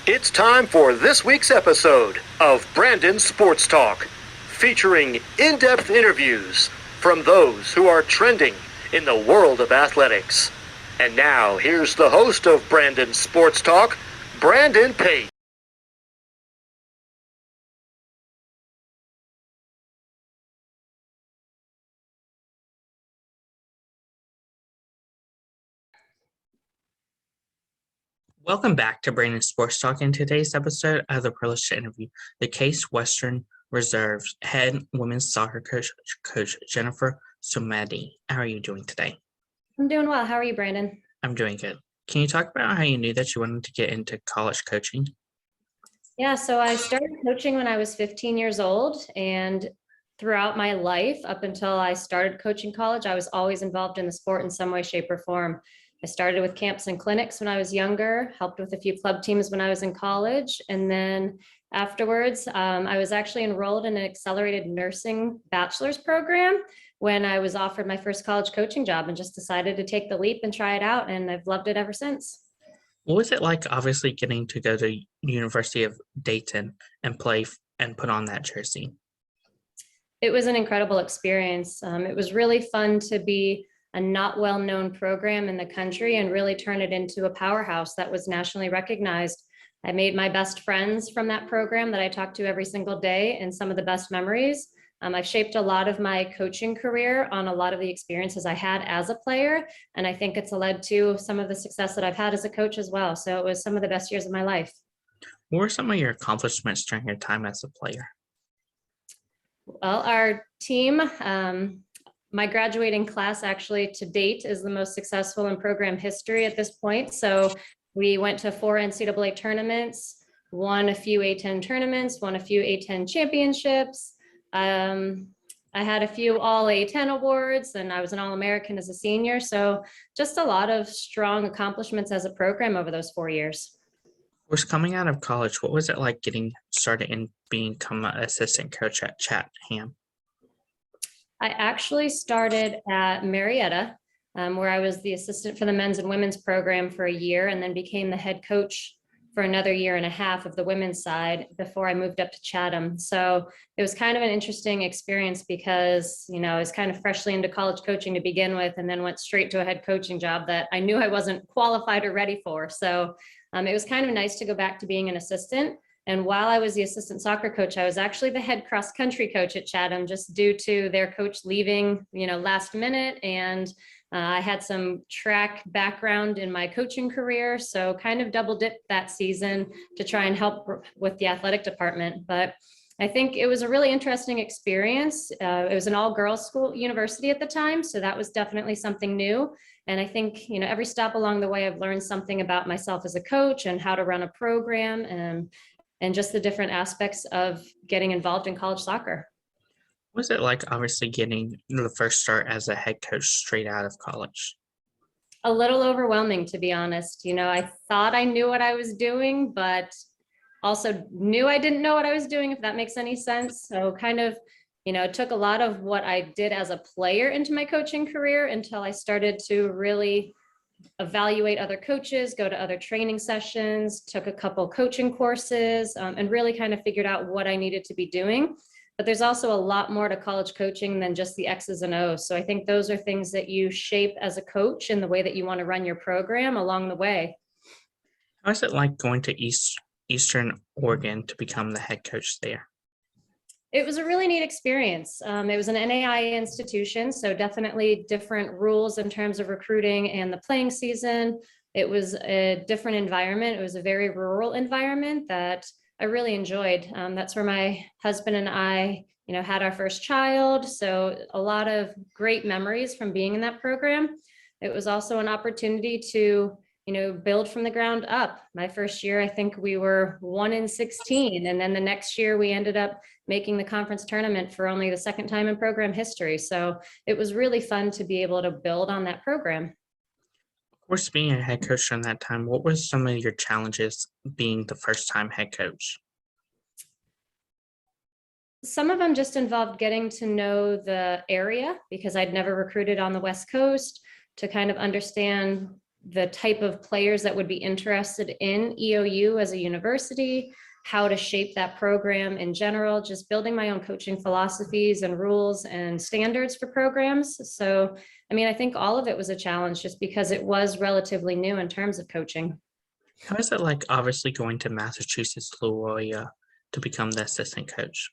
It's time for this week's episode of Brandon Sports Talk, featuring in-depth interviews from those who are trending in the world of athletics. And now, here's the host of Brandon Sports Talk, Brandon Pate. Welcome back to Brandon Sports Talk. In today's episode, I have the privilege to interview the Case Western Reserve's head women's soccer coach, Coach Jennifer Simonetti. How are you doing today? I'm doing well. How are you, Brandon? I'm doing good. Can you talk about how you knew that you wanted to get into college coaching? Yeah, so I started coaching when I was 15 years old, and throughout my life, up until I started coaching college, I was always involved in the sport in some way, shape, or form. I started with camps and clinics when I was younger, helped with a few club teams when I was in college, and then afterwards, I was actually enrolled in an accelerated nursing bachelor's program when I was offered my first college coaching job, and just decided to take the leap and try it out, and I've loved it ever since. What was it like, obviously, getting to go to University of Dayton and play and put on that jersey? It was an incredible experience. It was really fun to be a not well-known program in the country and really turn it into a powerhouse that was nationally recognized. I made my best friends from that program that I talked to every single day, and some of the best memories. I've shaped a lot of my coaching career on a lot of the experiences I had as a player, and I think it's led to some of the success that I've had as a coach as well. So it was some of the best years of my life. What were some of your accomplishments during your time as a player? Well, our team, my graduating class actually to date is the most successful in program history at this point. So we went to 4 NCAA tournaments, won a few A10 tournaments, won a few A10 championships. I had a few all A10 awards, and I was an All-American as a senior. So just a lot of strong accomplishments as a program over those 4 years. Was coming out of college, what was it like getting started and become an assistant coach at Chatham? I actually started at Marietta, where I was the assistant for the men's and women's program for a year, and then became the head coach for another year and a half of the women's side before I moved up to Chatham. So it was kind of an interesting experience because, I was kind of freshly into college coaching to begin with, and then went straight to a head coaching job that I knew I wasn't qualified or ready for. So it was kind of nice to go back to being an assistant. And while I was the assistant soccer coach, I was actually the head cross country coach at Chatham, just due to their coach leaving, last minute. And I had some track background in my coaching career, so kind of double dipped that season to try and help with the athletic department. But I think it was a really interesting experience. It was an all-girls school university at the time, so that was definitely something new. And I think, every stop along the way, I've learned something about myself as a coach and how to run a program, and just the different aspects of getting involved in college soccer. What was it like, obviously, getting the first start as a head coach straight out of college? A little overwhelming, to be honest. I thought I knew what I was doing, but also knew I didn't know what I was doing, if that makes any sense. So kind of, it took a lot of what I did as a player into my coaching career until I started to really evaluate other coaches, go to other training sessions, took a couple coaching courses, and really kind of figured out what I needed to be doing. But there's also a lot more to college coaching than just the X's and O's. So I think those are things that you shape as a coach in the way that you want to run your program along the way. How is it like going to Eastern Oregon to become the head coach there? It was a really neat experience. It was an NAIA institution, so definitely different rules in terms of recruiting and the playing season. It was a different environment. It was a very rural environment that I really enjoyed. That's where my husband and I, had our first child. So a lot of great memories from being in that program. It was also an opportunity to, build from the ground up. My first year, I think we were 1-16. And then the next year we ended up making the conference tournament for only the second time in program history. So it was really fun to be able to build on that program. Of course, being a head coach during that time, what were some of your challenges being the first time head coach? Some of them just involved getting to know the area because I'd never recruited on the West Coast, to kind of understand the type of players that would be interested in EOU as a university, how to shape that program in general, just building my own coaching philosophies and rules and standards for programs. So, I mean, I think all of it was a challenge just because it was relatively new in terms of coaching. How is it like obviously going to Massachusetts Loyola to become the assistant coach?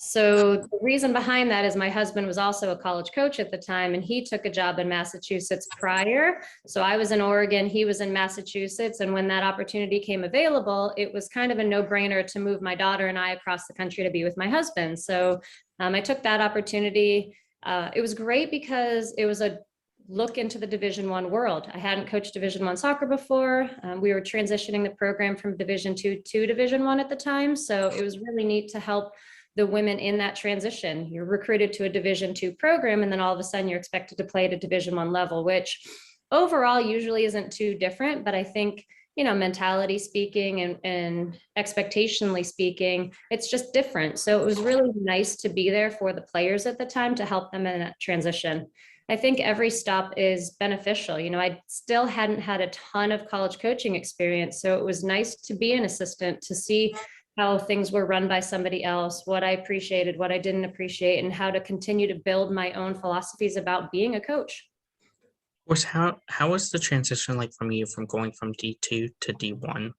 So the reason behind that is my husband was also a college coach at the time, and he took a job in Massachusetts prior. So I was in Oregon, he was in Massachusetts. And when that opportunity came available, it was kind of a no-brainer to move my daughter and I across the country to be with my husband. So I took that opportunity. It was great because it was a look into the Division I world. I hadn't coached Division I soccer before. We were transitioning the program from Division II to Division I at the time. So it was really neat to help the women in that transition. You're recruited to a Division II program, and then all of a sudden you're expected to play at a Division I level, which overall usually isn't too different. But I think, you know, mentality speaking and expectationally speaking, it's just different. So it was really nice to be there for the players at the time to help them in that transition. I think every stop is beneficial. You know, I still hadn't had a ton of college coaching experience, so it was nice to be an assistant to see how things were run by somebody else, what I appreciated, what I didn't appreciate, and how to continue to build my own philosophies about being a coach. Of course, how was the transition like from you from going from D2 to D1?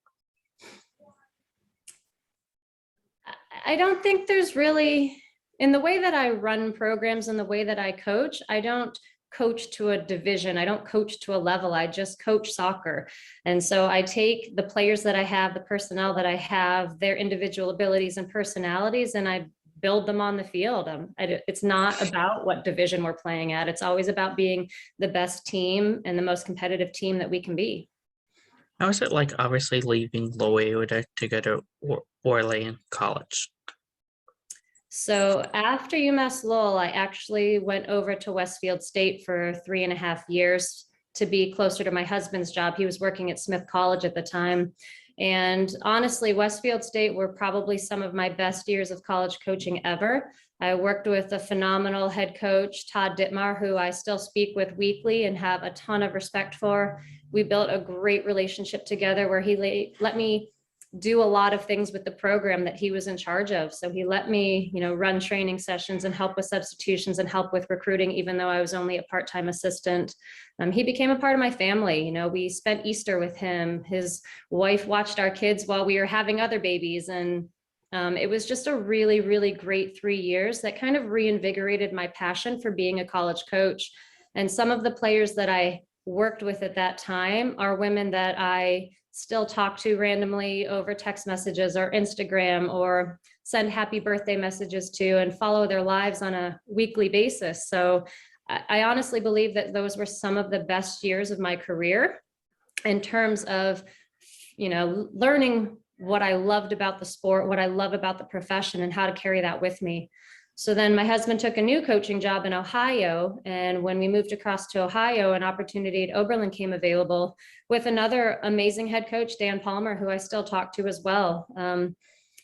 I don't think there's really, in the way that I run programs and the way that I coach, I don't coach to a division. I don't coach to a level. I just coach soccer. And so I take the players that I have, the personnel that I have, their individual abilities and personalities, and I build them on the field. It's not about what division we're playing at. It's always about being the best team and the most competitive team that we can be. How is it like obviously leaving Loyola to go to Orleans College? So after UMass Lowell, I actually went over to Westfield State for 3.5 years to be closer to my husband's job. He was working at Smith College at the time. And honestly, Westfield State were probably some of my best years of college coaching ever. I worked with a phenomenal head coach, Todd Dittmar, who I still speak with weekly and have a ton of respect for. We built a great relationship together where he let me do a lot of things with the program that he was in charge of. So he let me, you know, run training sessions and help with substitutions and help with recruiting, even though I was only a part-time assistant. He became a part of my family. You know, we spent Easter with him. His wife watched our kids while we were having other babies. And it was just a really, really great 3 years that kind of reinvigorated my passion for being a college coach. And some of the players that I worked with at that time are women that I still talk to randomly over text messages or Instagram, or send happy birthday messages to, and follow their lives on a weekly basis. So I honestly believe that those were some of the best years of my career in terms of, you know, learning what I loved about the sport, what I love about the profession, and how to carry that with me. So then my husband took a new coaching job in Ohio. And when we moved across to Ohio, an opportunity at Oberlin came available with another amazing head coach, Dan Palmer, who I still talk to as well.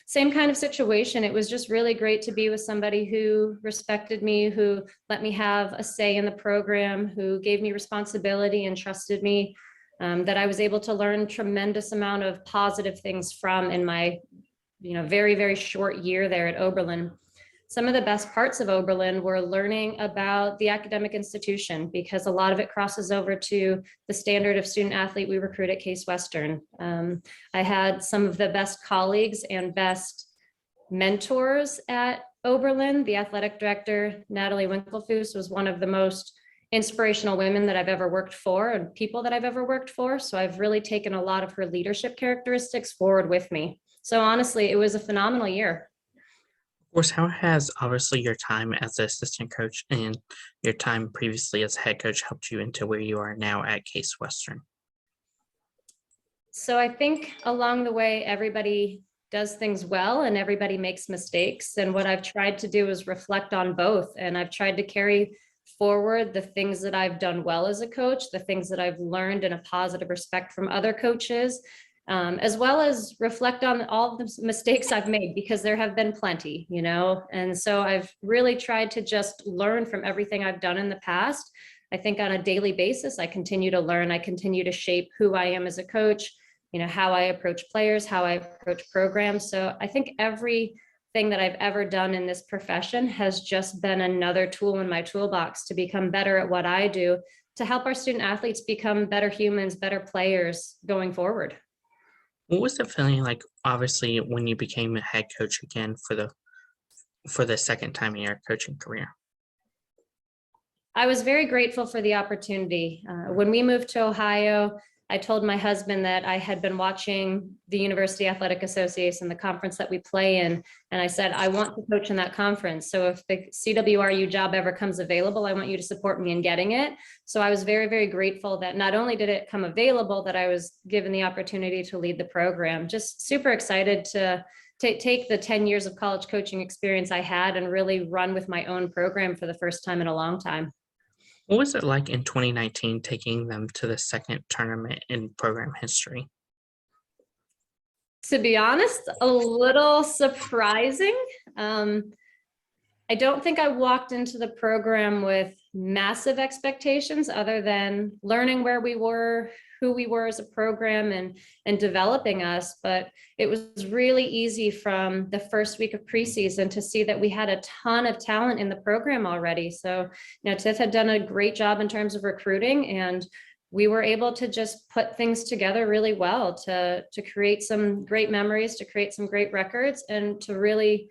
Same kind of situation. It was just really great to be with somebody who respected me, who let me have a say in the program, who gave me responsibility and trusted me, that I was able to learn tremendous amount of positive things from in my, you know, very, very short year there at Oberlin. Some of the best parts of Oberlin were learning about the academic institution, because a lot of it crosses over to the standard of student athlete we recruit at Case Western. I had some of the best colleagues and best mentors at Oberlin. The athletic director, Natalie Winkelfuss, was one of the most inspirational women that I've ever worked for, and people that I've ever worked for. So I've really taken a lot of her leadership characteristics forward with me. So honestly, it was a phenomenal year. Of course, how has obviously your time as an assistant coach and your time previously as head coach helped you into where you are now at Case Western? So I think along the way, everybody does things well and everybody makes mistakes. And what I've tried to do is reflect on both. And I've tried to carry forward the things that I've done well as a coach, the things that I've learned in a positive respect from other coaches, as well as reflect on all the mistakes I've made, because there have been plenty, you know. And so I've really tried to just learn from everything I've done in the past, I think on a daily basis, I continue to learn, I continue to shape who I am as a coach, how I approach players, how I approach programs. So I think everything that I've ever done in this profession has just been another tool in my toolbox to become better at what I do, to help our student athletes become better humans, better players going forward. What was it feeling like, obviously, when you became a head coach again for the second time in your coaching career? I was very grateful for the opportunity. When we moved to Ohio, I told my husband that I had been watching the University Athletic Association, the conference that we play in, and I said, I want to coach in that conference. So if the CWRU job ever comes available, I want you to support me in getting it. So I was very, very grateful that not only did it come available, that I was given the opportunity to lead the program. Just super excited to take the 10 years of college coaching experience I had and really run with my own program for the first time in a long time. What was it like in 2019 taking them to the second tournament in program history? To be honest, a little surprising. I don't think I walked into the program with massive expectations other than learning where we were, who we were as a program, and developing us. But it was really easy from the first week of preseason to see that we had a ton of talent in the program already. So, Tiff had done a great job in terms of recruiting, and we were able to just put things together really well to create some great memories, to create some great records, and to really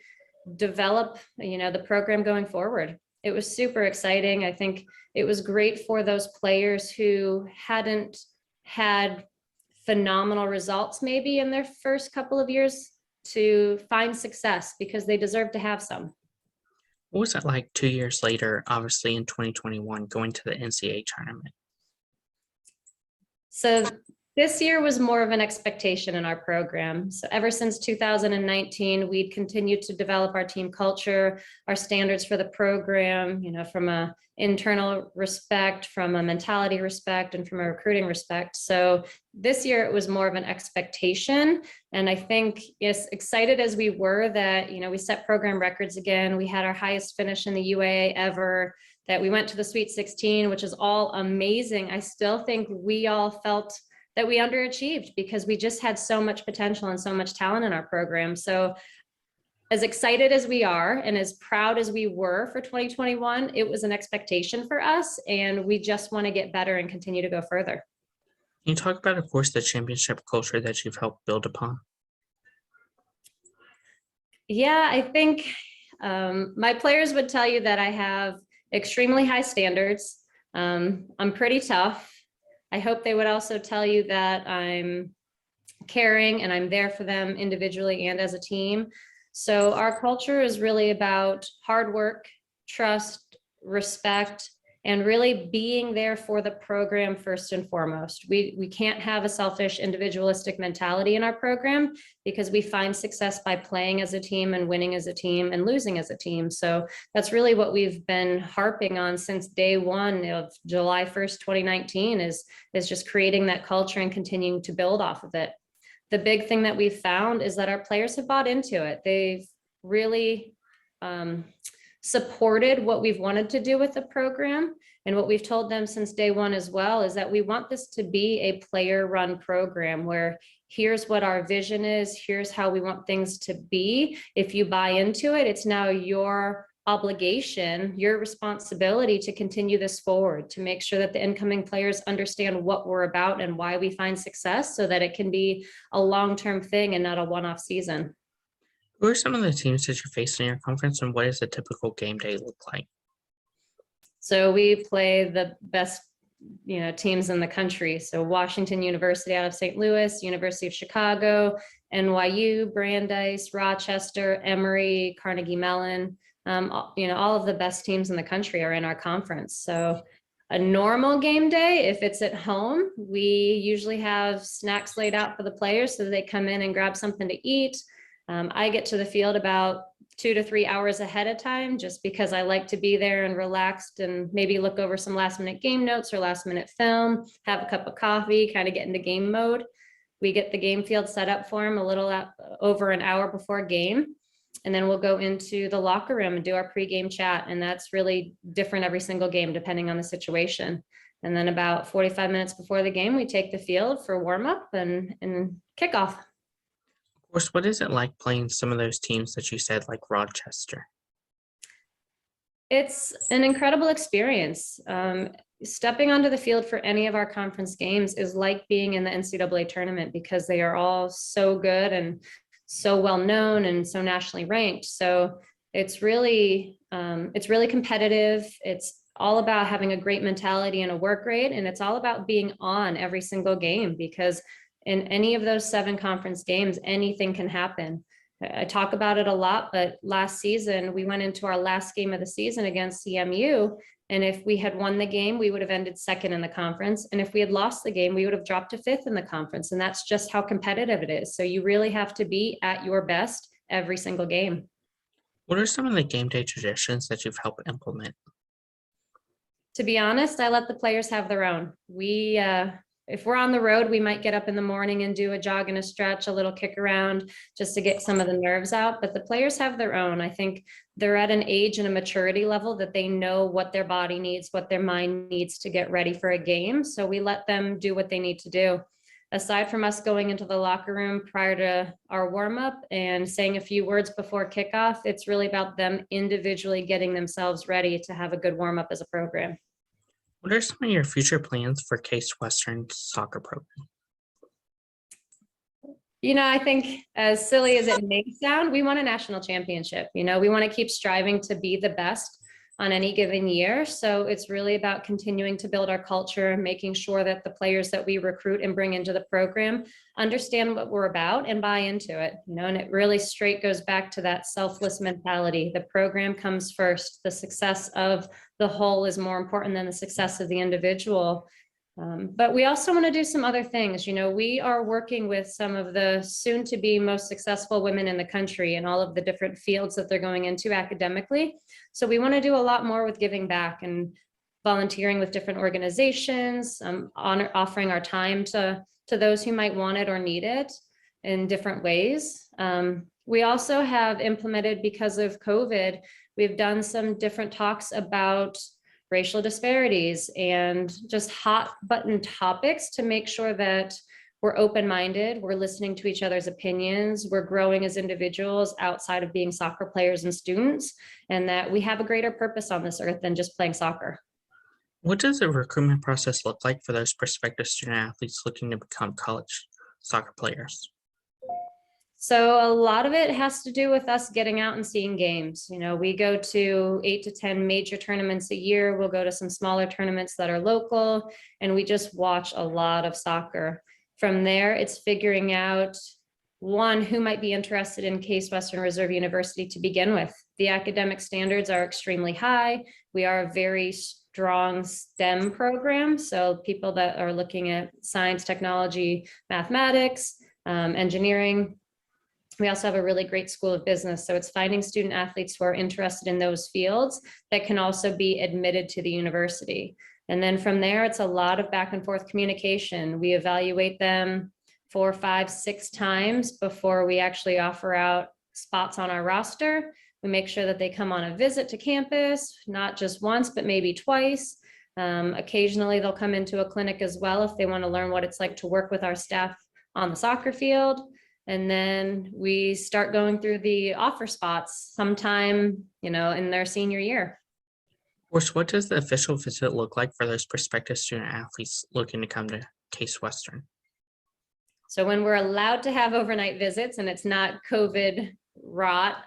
develop, the program going forward. It was super exciting. I think it was great for those players who hadn't had phenomenal results maybe in their first couple of years to find success, because they deserve to have some. What was it like 2 years later, obviously in 2021, going to the NCAA tournament? So this year was more of an expectation in our program. So ever since 2019, we'd continued to develop our team culture, our standards for the program, from a internal respect, from a mentality respect, and from a recruiting respect. So this year it was more of an expectation. And I think, as excited as we were that, we set program records again, we had our highest finish in the UAA ever, that we went to the Sweet 16, which is all amazing. I still think we all felt that we underachieved because we just had so much potential and so much talent in our program. So as excited as we are and as proud as we were for 2021, it was an expectation for us, and we just want to get better and continue to go further. Can you talk about, of course, the championship culture that you've helped build upon? Yeah, I think my players would tell you that I have extremely high standards. I'm pretty tough. I hope they would also tell you that I'm caring and I'm there for them individually and as a team. So our culture is really about hard work, trust, respect, and really being there for the program first and foremost. We can't have a selfish, individualistic mentality in our program, because we find success by playing as a team and winning as a team and losing as a team. So that's really what we've been harping on since day one of July 1st, 2019, is just creating that culture and continuing to build off of it. The big thing that we've found is that our players have bought into it. They've really supported what we've wanted to do with the program. And what we've told them since day one as well is that we want this to be a player-run program where here's what our vision is, here's how we want things to be. If you buy into it, it's now your obligation, your responsibility to continue this forward, to make sure that the incoming players understand what we're about and why we find success, so that it can be a long-term thing and not a one-off season. Who are some of the teams that you face in your conference, and what does a typical game day look like? So we play the best, teams in the country. So Washington University out of St. Louis, University of Chicago, NYU, Brandeis, Rochester, Emory, Carnegie Mellon. All of the best teams in the country are in our conference. So a normal game day, if it's at home, we usually have snacks laid out for the players so they come in and grab something to eat. I get to the field about 2 to 3 hours ahead of time, just because I like to be there and relaxed and maybe look over some last minute game notes or last minute film, have a cup of coffee, kind of get into game mode. We get the game field set up for them a little over an hour before game. And then we'll go into the locker room and do our pregame chat. And that's really different every single game, depending on the situation. And then about 45 minutes before the game, we take the field for warm up and kickoff. Of course, what is it like playing some of those teams that you said, like Rochester? It's an incredible experience. Stepping onto the field for any of our conference games is like being in the NCAA tournament because they are all so good and so well known and so nationally ranked. So it's really competitive. It's all about having a great mentality and a work rate, and it's all about being on every single game because in any of those 7 conference games, anything can happen. I talk about it a lot, but last season we went into our last game of the season against CMU. And if we had won the game, we would have ended 2nd in the conference. And if we had lost the game, we would have dropped to 5th in the conference. And that's just how competitive it is. So you really have to be at your best every single game. What are some of the game day traditions that you've helped implement? To be honest, I let the players have their own. If we're on the road, we might get up in the morning and do a jog and a stretch, a little kick around just to get some of the nerves out. But the players have their own. I think they're at an age and a maturity level that they know what their body needs, what their mind needs to get ready for a game. So we let them do what they need to do. Aside from us going into the locker room prior to our warm up and saying a few words before kickoff, it's really about them individually getting themselves ready to have a good warm up as a program. What are some of your future plans for Case Western's soccer program? I think as silly as it may sound, we want a national championship. We want to keep striving to be the best on any given year. So it's really about continuing to build our culture and making sure that the players that we recruit and bring into the program understand what we're about and buy into it. And it really straight goes back to that selfless mentality. The program comes first. The success of the whole is more important than the success of the individual. But we also want to do some other things. We are working with some of the soon to be most successful women in the country and all of the different fields that they're going into academically. So we want to do a lot more with giving back and volunteering with different organizations, offering our time to those who might want it or need it in different ways. We also have implemented, because of COVID, we've done some different talks about racial disparities and just hot button topics to make sure that we're open-minded, we're listening to each other's opinions, we're growing as individuals outside of being soccer players and students, and that we have a greater purpose on this earth than just playing soccer. What does the recruitment process look like for those prospective student athletes looking to become college soccer players? So a lot of it has to do with us getting out and seeing games. We go to 8 to 10 major tournaments a year. We'll go to some smaller tournaments that are local, and we just watch a lot of soccer. From there, it's figuring out, one, who might be interested in Case Western Reserve University to begin with. The academic standards are extremely high. We are a very strong STEM program. So people that are looking at science, technology, mathematics, engineering. We also have a really great school of business. So it's finding student athletes who are interested in those fields that can also be admitted to the university. And then from there, it's a lot of back and forth communication. We evaluate them 4, 5, 6 times before we actually offer out spots on our roster. We make sure that they come on a visit to campus, not just once, but maybe twice. Occasionally, they'll come into a clinic as well if they want to learn what it's like to work with our staff on the soccer field. And then we start going through the offer spots sometime, in their senior year. Of course, what does the official visit look like for those prospective student athletes looking to come to Case Western? So when we're allowed to have overnight visits and it's not COVID rot,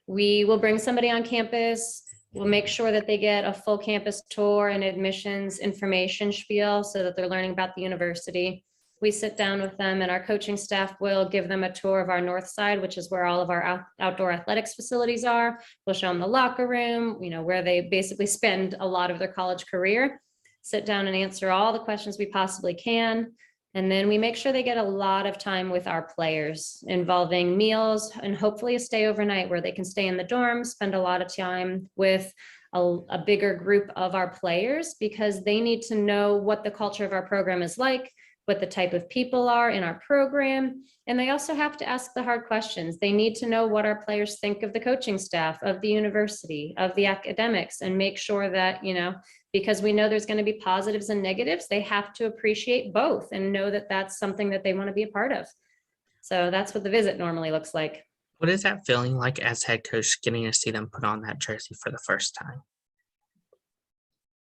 we will bring somebody on campus. We'll make sure that they get a full campus tour and admissions information spiel so that they're learning about the university. We sit down with them, and our coaching staff will give them a tour of our north side, which is where all of our outdoor athletics facilities are. We'll show them the locker room, where they basically spend a lot of their college career, sit down and answer all the questions we possibly can. And then we make sure they get a lot of time with our players, involving meals and hopefully a stay overnight where they can stay in the dorms, spend a lot of time with a bigger group of our players, because they need to know what the culture of our program is like. what the type of people are in our program. And they also have to ask the hard questions. They need to know what our players think of the coaching staff, of the university, of the academics, and make sure that, because we know there's going to be positives and negatives, they have to appreciate both and know that that's something that they want to be a part of. So that's what the visit normally looks like. What is that feeling like as head coach, getting to see them put on that jersey for the first time?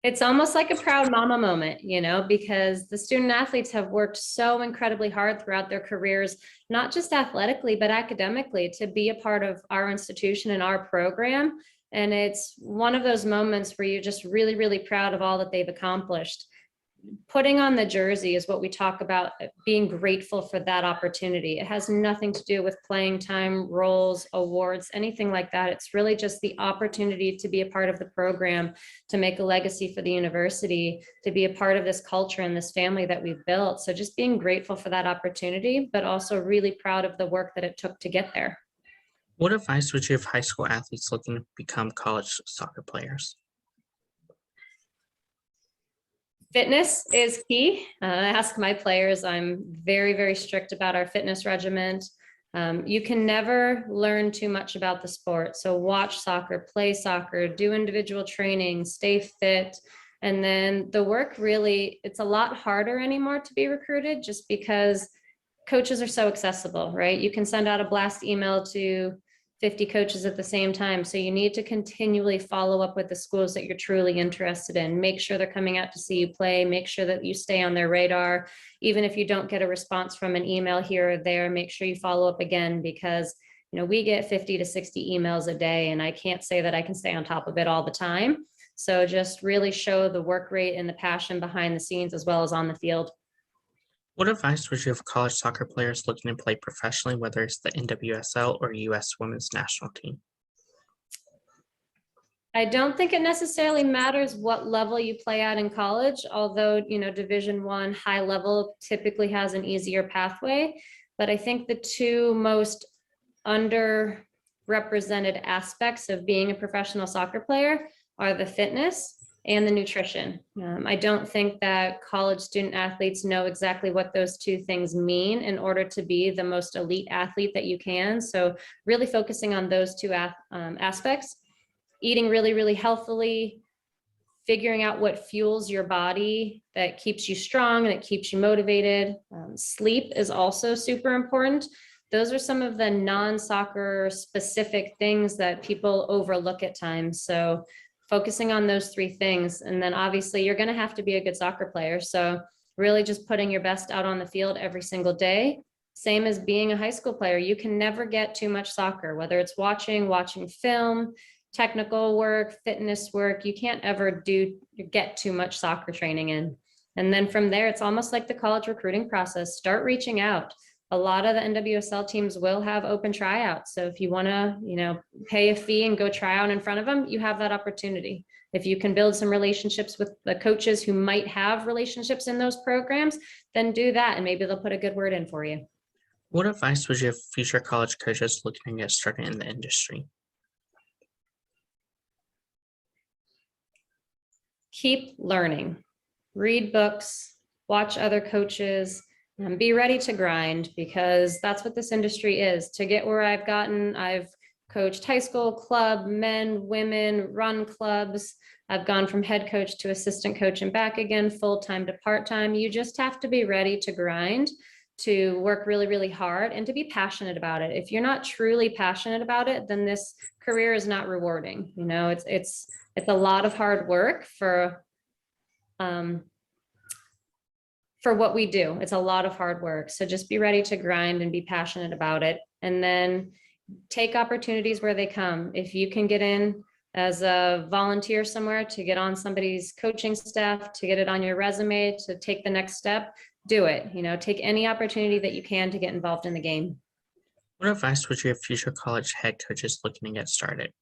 It's almost like a proud mama moment, because the student athletes have worked so incredibly hard throughout their careers, not just athletically, but academically, to be a part of our institution and our program. And it's one of those moments where you're just really, really proud of all that they've accomplished. Putting on the jersey is what we talk about, being grateful for that opportunity. It has nothing to do with playing time, roles, awards, anything like that. It's really just the opportunity to be a part of the program, to make a legacy for the university, to be a part of this culture and this family that we've built. So just being grateful for that opportunity, but also really proud of the work that it took to get there. What advice would you give high school athletes looking to become college soccer players? Fitness is key. I ask my players, I'm very, very strict about our fitness regimen. You can never learn too much about the sport. So watch soccer, play soccer, do individual training, stay fit. And then the work really, it's a lot harder anymore to be recruited just because coaches are so accessible, right? You can send out a blast email to 50 coaches at the same time. So you need to continually follow up with the schools that you're truly interested in. Make sure they're coming out to see you play. Make sure that you stay on their radar. Even if you don't get a response from an email here or there, make sure you follow up again, because we get 50 to 60 emails a day, and I can't say that I can stay on top of it all the time. So just really show the work rate and the passion behind the scenes as well as on the field. What advice would you give college soccer players looking to play professionally, whether it's the NWSL or U.S. women's national team? I don't think it necessarily matters what level you play at in college, although, Division I high level typically has an easier pathway. But I think the two most underrepresented aspects of being a professional soccer player are the fitness and the nutrition. I don't think that college student athletes know exactly what those two things mean in order to be the most elite athlete that you can. So really focusing on those two aspects, eating really, really healthily, figuring out what fuels your body that keeps you strong and that keeps you motivated. Sleep is also super important. Those are some of the non-soccer specific things that people overlook at times. So focusing on those three things. And then obviously you're going to have to be a good soccer player. So really just putting your best out on the field every single day. Same as being a high school player. You can never get too much soccer, whether it's watching film, technical work, fitness work. You can't ever get too much soccer training in. And then from there, it's almost like the college recruiting process. Start reaching out. A lot of the NWSL teams will have open tryouts. So if you want to, pay a fee and go try out in front of them, you have that opportunity. If you can build some relationships with the coaches who might have relationships in those programs, then do that. And maybe they'll put a good word in for you. What advice would you give future college coaches looking to get started in the industry? Keep learning, read books, watch other coaches, and be ready to grind, because that's what this industry is. To get where I've gotten, I've coached high school, club, men, women, run clubs. I've gone from head coach to assistant coach and back again, full-time to part-time. You just have to be ready to grind, to work really, really hard, and to be passionate about it. If you're not truly passionate about it, then this career is not rewarding. It's a lot of hard work for what we do. It's a lot of hard work. So just be ready to grind and be passionate about it. And then take opportunities where they come. If you can get in as a volunteer somewhere, to get on somebody's coaching staff, to get it on your resume, to take the next step, do it. Take any opportunity that you can to get involved in the game. What advice would you give future college head coaches looking to get started?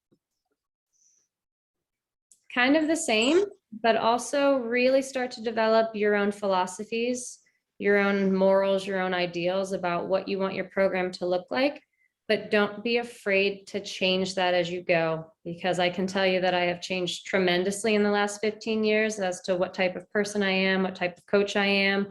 Kind of the same, but also really start to develop your own philosophies, your own morals, your own ideals about what you want your program to look like. But don't be afraid to change that as you go, because I can tell you that I have changed tremendously in the last 15 years as to what type of person I am, what type of coach I am.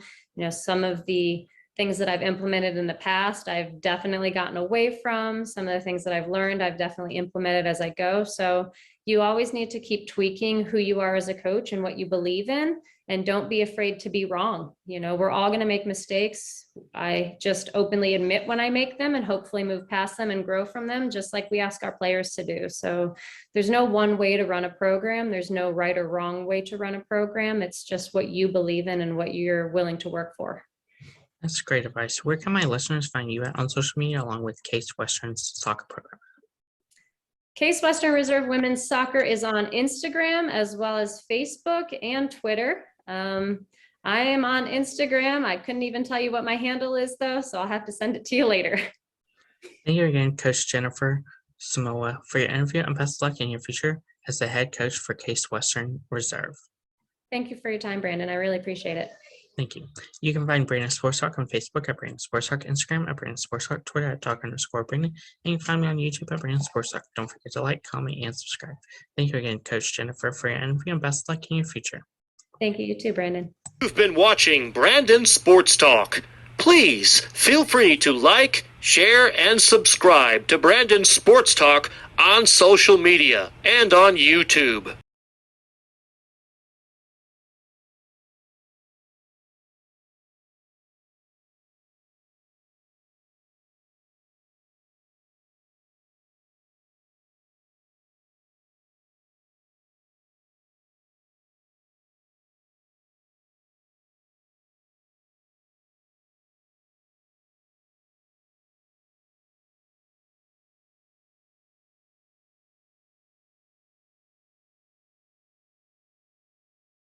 Some of the things that I've implemented in the past, I've definitely gotten away from. Some of the things that I've learned, I've definitely implemented as I go. So you always need to keep tweaking who you are as a coach and what you believe in, and don't be afraid to be wrong. We're all going to make mistakes. I just openly admit when I make them and hopefully move past them and grow from them, just like we ask our players to do. So there's no one way to run a program. There's no right or wrong way to run a program. It's just what you believe in and what you're willing to work for. That's great advice. Where can my listeners find you at on social media along with Case Western's soccer program? Case Western Reserve Women's Soccer is on Instagram as well as Facebook and Twitter. I am on Instagram. I couldn't even tell you what my handle is though, so I'll have to send it to you later. Thank you again, Coach Jennifer Simonetti, for your interview, and best of luck in your future as the head coach for Case Western Reserve. Thank you for your time, Brandon. I really appreciate it. Thank you. You can find Brandon Sports Talk on Facebook at Brandon Sports Talk, Instagram at Brandon Sports Talk, Twitter at Talk_Brandon, and you can find me on YouTube at Brandon Sports Talk. Don't forget to like, comment, and subscribe. Thank you again, Coach Jennifer, for your interview, and best of luck in your future. Thank you. You too, Brandon. You've been watching Brandon Sports Talk. Please feel free to like, share, and subscribe to Brandon Sports Talk on social media and on YouTube.